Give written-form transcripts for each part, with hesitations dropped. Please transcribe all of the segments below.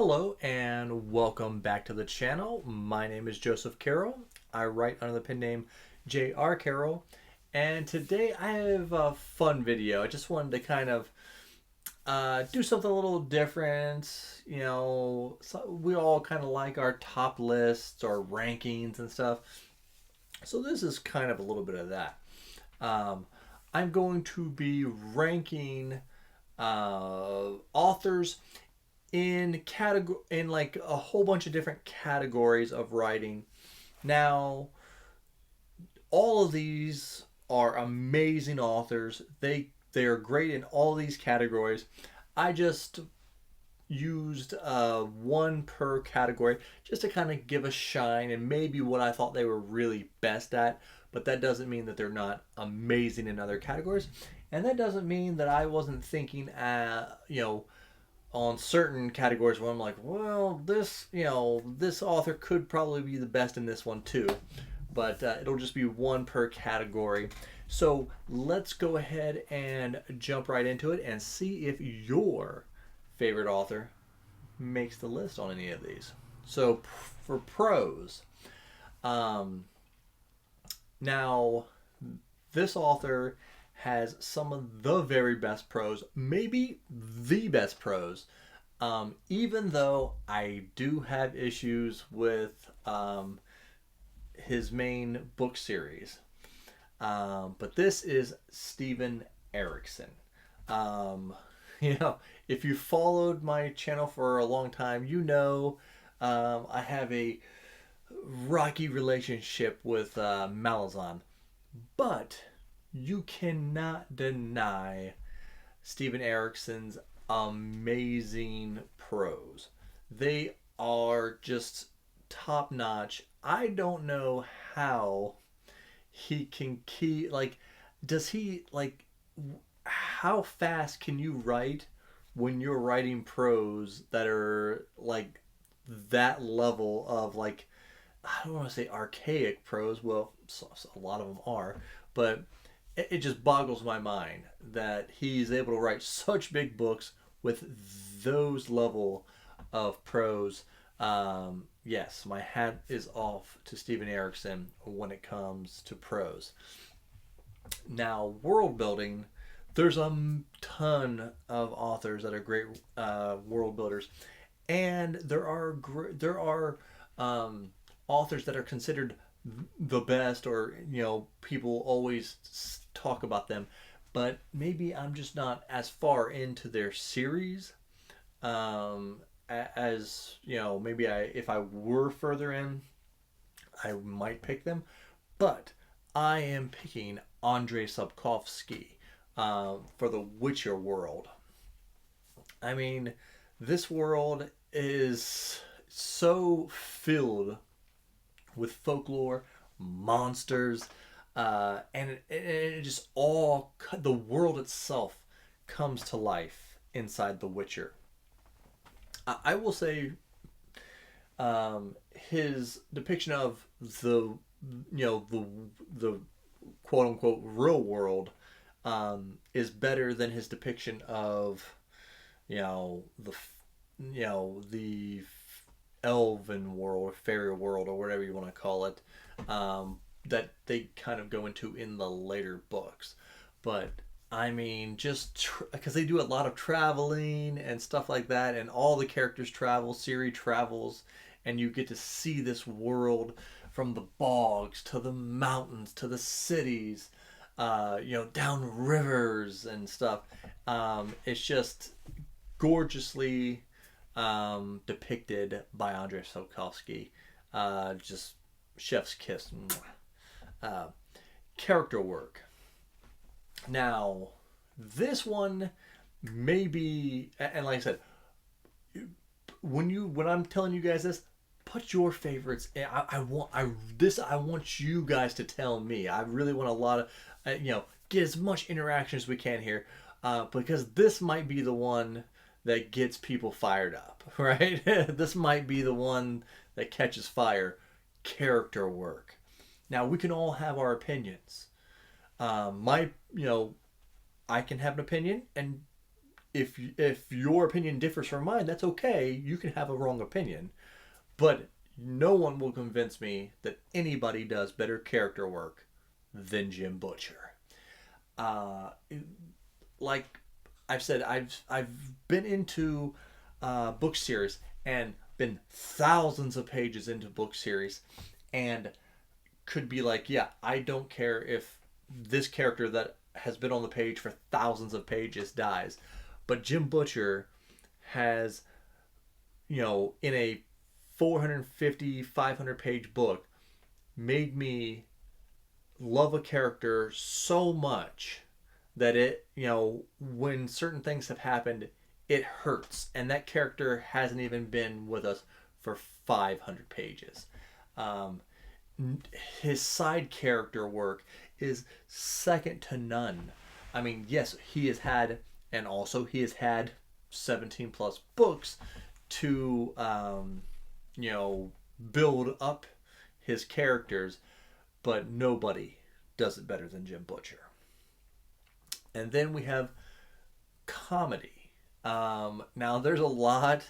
Hello and welcome back to the channel. My name is Joseph Carroll. I write under the pen name J.R. Carroll. And today I have a fun video. I just wanted to kind of do something a little different. So we all kind of like our top lists or rankings and stuff. So this is kind of a little bit of that. Um, I'm going to be ranking authors in like a whole bunch of different categories of writing. Now, all of these are amazing authors. They are great in all these categories. I just used one per category just to kind of give a shine and maybe what I thought they were really best at. But that doesn't mean that they're not amazing in other categories, and that doesn't mean that I wasn't thinking, on certain categories where I'm like, well, this author could probably be the best in this one too. But it'll just be one per category. So let's go ahead and jump right into it and see if your favorite author makes the list on any of these. So for prose, um, now this author has some of the very best prose, maybe the best prose. Even though I do have issues with his main book series. But this is Steven Erikson. Um, if you followed my channel for a long time, I have a rocky relationship with Malazan. But you cannot deny Steven Erikson's amazing prose. They are just top notch. I don't know how he can keep, like, does he, like, how fast can you write when you're writing prose that are like that level of, like, I don't want to say archaic prose. Well, a lot of them are, but it just boggles my mind that he's able to write such big books with those level of prose. Yes, my hat is off to Steven Erikson when it comes to prose. Now, world building, there's a ton of authors that are great world builders, and there are authors that are considered the best, or people always talk about them, but maybe I'm just not as far into their series as maybe if I were further in, I might pick them. But I am picking Andrei Sapkowski for the Witcher world. I mean, this world is so filled with folklore, monsters, and it just all, the world itself comes to life inside The Witcher. I will say, his depiction of the quote unquote real world is better than his depiction of the the elven world or fairy world or whatever you want to call it, that they kind of go into in the later books. But I mean, just because they do a lot of traveling and stuff like that, and all the characters travel, Ciri travels, and you get to see this world from the bogs to the mountains to the cities, down rivers and stuff. It's just gorgeously depicted by Andrei Sapkowski. Just chef's kiss. Character work. Now, this one may be, and like I said, when I'm telling you guys this, put your favorites. I want you guys to tell me. I really want a lot of, get as much interaction as we can here, because this might be the one that gets people fired up, right? This might be the one that catches fire. Character work. Now, we can all have our opinions. I can have an opinion, and if your opinion differs from mine, that's okay. You can have a wrong opinion, but no one will convince me that anybody does better character work than Jim Butcher. Uh, like I've said, I've been into book series and been thousands of pages into book series, and could be like, yeah, I don't care if this character that has been on the page for thousands of pages dies, but Jim Butcher has, in a 450, 500 page book, made me love a character so much that it, when certain things have happened, it hurts. And that character hasn't even been with us for 500 pages. Um, his side character work is second to none. I mean, yes, he has had, and also he has had 17 plus books to, build up his characters, but nobody does it better than Jim Butcher. And then we have comedy. Now, there's a lot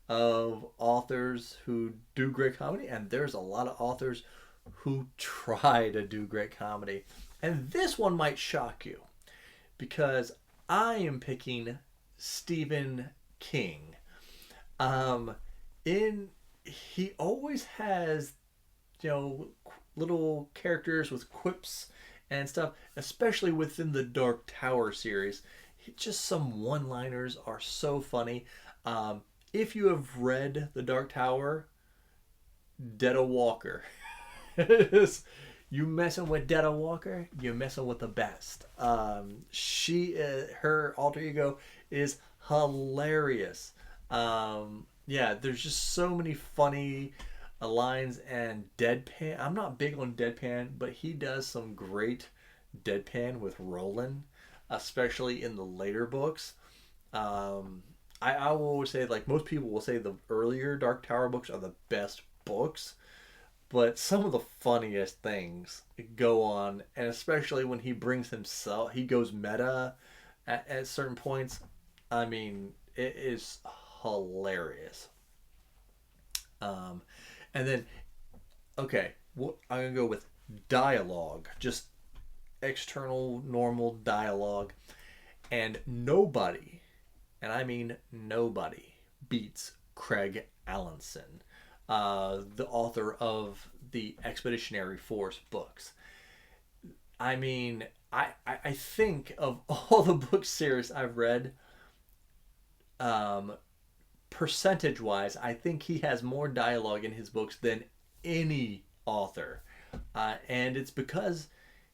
of authors who do great comedy, and there's a lot of authors who try to do great comedy. And this one might shock you, because I am picking Stephen King. He always has, little characters with quips and stuff, especially within the Dark Tower series. Just some one-liners are so funny. If you have read the Dark Tower, Detta Walker. You messing with Detta Walker, you're messing with the best. Her alter ego is hilarious. There's just so many funny lines and deadpan. I'm not big on deadpan, but he does some great deadpan with Roland, especially in the later books. I will always say, like most people will say, the earlier Dark Tower books are the best books, but some of the funniest things go on, and especially when he brings himself, he goes meta at certain points. I mean, it is hilarious. And then, okay, I'm going to go with dialogue. Just external, normal dialogue. And nobody, and I mean nobody, beats Craig Allinson, the author of the Expeditionary Force books. I mean, I think of all the book series I've read, percentage-wise, I think he has more dialogue in his books than any author. And it's because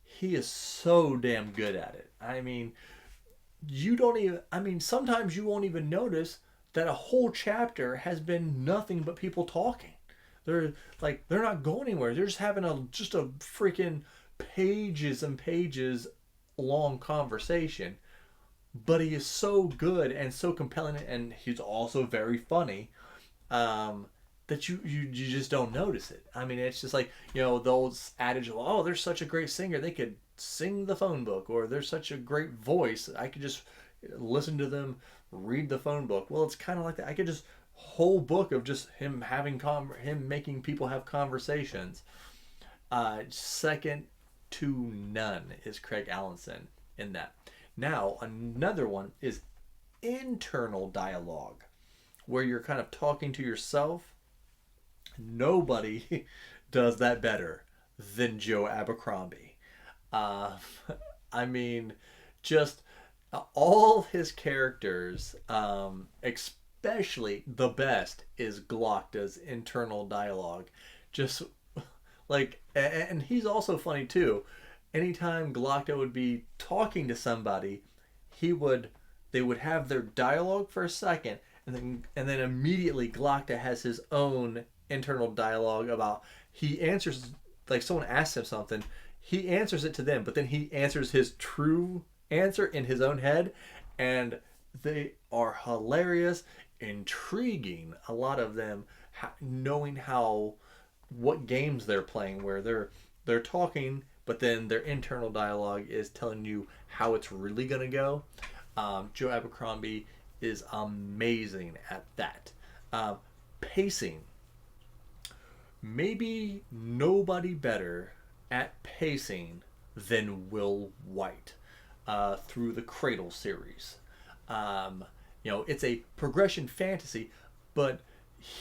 he is so damn good at it. I mean, sometimes you won't even notice that a whole chapter has been nothing but people talking. They're not going anywhere. They're just having a freaking pages and pages long conversation. But he is so good and so compelling, and he's also very funny, that you just don't notice it. I mean, it's just like, the old adage of, oh, they're such a great singer, they could sing the phone book, or they're such a great voice, I could just listen to them read the phone book. Well, it's kind of like that. I could just whole book of just him having him making people have conversations. Second to none is Craig Allinson in that. Now, another one is internal dialogue, where you're kind of talking to yourself. Nobody does that better than Joe Abercrombie. I mean, just all his characters, especially the best is Glocta's internal dialogue. Just like, and he's also funny too. Anytime Glocta would be talking to somebody, they would have their dialogue for a second, and then immediately Glocta has his own internal dialogue about, he answers, like someone asks him something, he answers it to them, but then he answers his true answer in his own head, and they are hilarious, intriguing. A lot of them knowing what games they're playing, where they're talking, but then their internal dialogue is telling you how it's really going to go. Joe Abercrombie is amazing at that. Pacing. Maybe nobody better at pacing than Will White through the Cradle series. It's a progression fantasy, but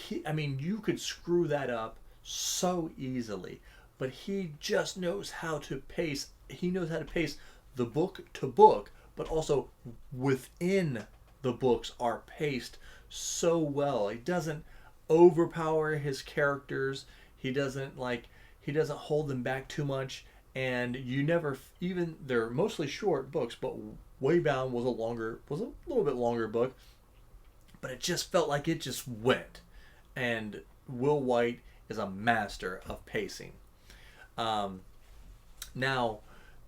you could screw that up so easily. But he just knows how to pace. He knows how to pace the book to book, but also within the books are paced so well. He doesn't overpower his characters. He doesn't hold them back too much. And you never, even they're mostly short books, but Waybound was a little bit longer book, but it just felt like it just went. And Will White is a master of pacing. Now,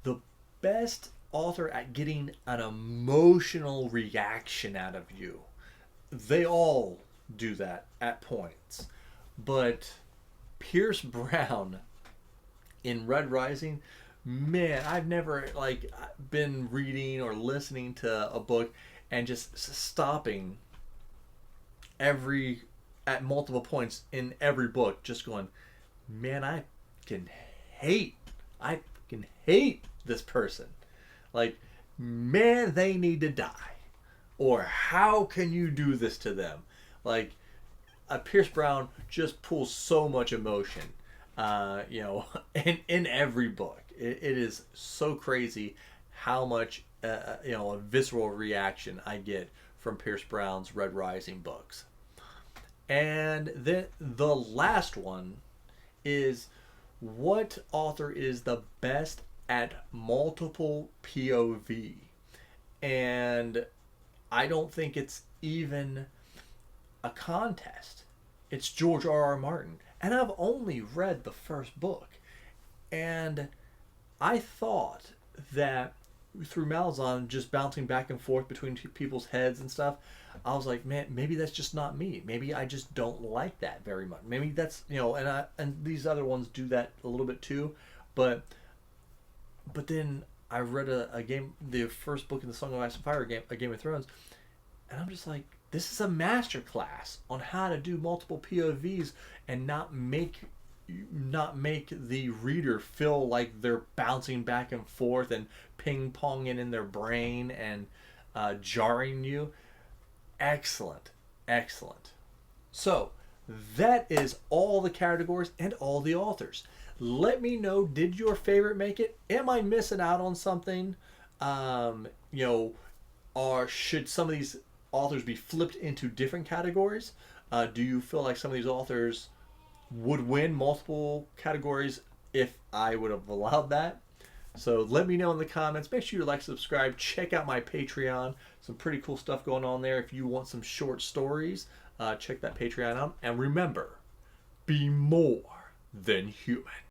the best author at getting an emotional reaction out of you, they all do that at points, but Pierce Brown in Red Rising, man, I've never been reading or listening to a book and just stopping at multiple points in every book, just going, man, I can hate this person. Like, man, they need to die, or how can you do this to them? Like, Pierce Brown just pulls so much emotion, in every book. It is so crazy how much, a visceral reaction I get from Pierce Brown's Red Rising books. And then the last one is, what author is the best at multiple POV? And I don't think it's even a contest. It's George R.R. Martin. And I've only read the first book. And I thought that through Malazan, just bouncing back and forth between people's heads and stuff, I was like, man, maybe that's just not me. Maybe I just don't like that very much. Maybe that's, and these other ones do that a little bit too. But then I read the first book in the Song of Ice and Fire game, A Game of Thrones, and I'm just like, this is a master class on how to do multiple POVs and not make the reader feel like they're bouncing back and forth and ping-ponging in their brain and jarring you. Excellent. So that is all the categories and all the authors. Let me know, did your favorite make it? Am I missing out on something? Or should some of these authors be flipped into different categories? Do you feel like some of these authors would win multiple categories if I would have allowed that? So let me know in the comments. Make sure you like, subscribe, check out my Patreon. Some pretty cool stuff going on there. If you want some short stories, check that Patreon out. And remember, be more than human.